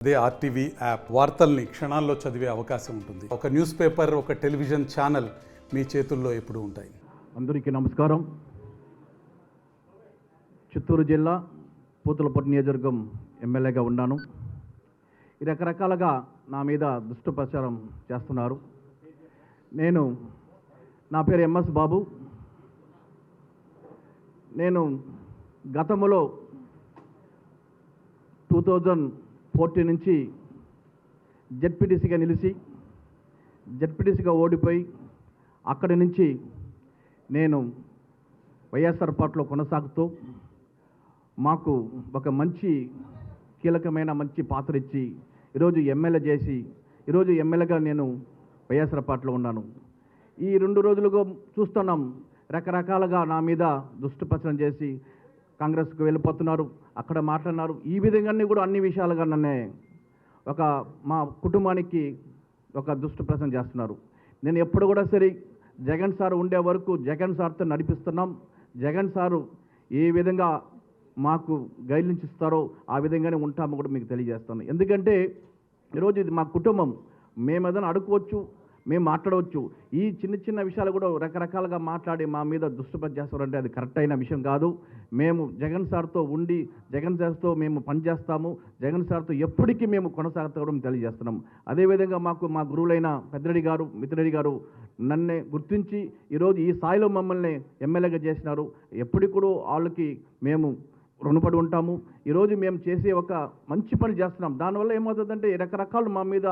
అదే RTV app వార్తల్ని క్షణాల్లో చదివే అవకాశం ఉంటుంది. ఒక న్యూస్ పేపర్, ఒక టెలివిజన్ ఛానల్ మీ చేతుల్లో ఎప్పుడూ ఉంటాయి. అందరికీ నమస్కారం. చిత్తూరు జిల్లా పూతలపట్టు నియోజకవర్గం ఎమ్మెల్యేగా ఉన్నాను. రకరకాలుగా నా మీద దుష్ట ప్రచారం చేస్తున్నారు. నా పేరు ఎంఎస్ బాబు. నేను గతంలో 2014 నుంచి జెడ్పీటీసీగా నిలిచి జెడ్పీటీసీగా ఓడిపోయి అక్కడి నుంచి నేను వైఎస్ఆర్ పార్టీలో కొనసాగుతూ మాకు ఒక మంచి కీలకమైన మంచి పాత్ర ఇచ్చి ఈరోజు ఎమ్మెల్యే చేసి ఈరోజు ఎమ్మెల్యేగా నేను వైఎస్ఆర్ పార్టీలో ఉన్నాను. ఈ 2 రోజులుగా చూస్తున్నాం, రకరకాలుగా నా మీద దుష్ప్రచారం చేసి కాంగ్రెస్కు వెళ్ళిపోతున్నారు, అక్కడ మాట్లాడినారు. ఈ విధంగానే కూడా అన్ని విషయాలుగా నన్నే మా కుటుంబానికి ఒక దుష్ప్రచారం చేస్తున్నారు. నేను ఎప్పుడు కూడా సరే జగన్ సార్ ఉండే వరకు జగన్ సార్తో నడిపిస్తున్నాం. జగన్ సారు ఏ విధంగా మాకు గైడ్లైన్స్ ఇస్తారో ఆ విధంగానే ఉంటామో కూడా మీకు తెలియజేస్తాను. ఎందుకంటే ఈరోజు ఇది మా కుటుంబం. మేము ఏదైనా అడుకోవచ్చు, మేము మాట్లాడవచ్చు. ఈ చిన్న చిన్న విషయాలు కూడా రకరకాలుగా మాట్లాడి మా మీద దుష్ప్రచారం చేస్తారంటే అది కరెక్ట్ అయిన విషయం కాదు. మేము జగన్ సార్తో ఉండి జగన్ సార్తో మేము పనిచేస్తాము. జగన్ సార్తో ఎప్పటికీ మేము కొనసాగుతాం తెలియజేస్తున్నాం. అదేవిధంగా మా గురువులైన పెద్దిరెడ్డి గారు, మిత్రురెడ్డి గారు నన్నే గుర్తించి ఈరోజు ఈ స్థాయిలో మమ్మల్ని ఎమ్మెల్యేగా చేసినారు. ఎప్పటికి కూడా వాళ్ళకి మేము రుణపడి ఉంటాము. ఈరోజు మేము చేసే ఒక మంచి పని చేస్తున్నాం. దానివల్ల ఏమవుతుందంటే రకరకాలు మా మీద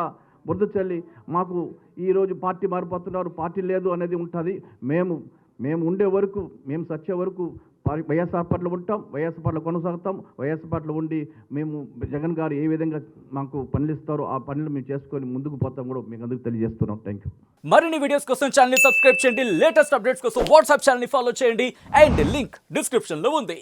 బురద చల్లి మాకు ఈరోజు పార్టీ మారిపోతున్నారు, పార్టీ లేదు అనేది ఉంటుంది. మేము ఉండే వరకు, మేము సచ్చే వరకు వైఎస్ఆర్ పార్టీలో ఉంటాం, వైఎస్ఆర్ పార్టీలో కొనసాగుతాం. వైఎస్ఆర్ పార్టీలో ఉండి మేము జగన్ గారు ఏ విధంగా మాకు పనులు ఇస్తారో ఆ పనులు మేము చేసుకొని ముందుకు పోతాం కూడా మీకు అందరికీ తెలియజేస్తున్నాం. Thank you. మరిన్ని వీడియోస్ కోసం ఛానల్ ని సబ్స్క్రైబ్ చేయండి. లేటెస్ట్ అప్డేట్స్ కోసం వాట్సాప్ ఛానల్ ని ఫాలో చేయండి. అండ్ లింక్ డిస్క్రిప్షన్ లో ఉంది.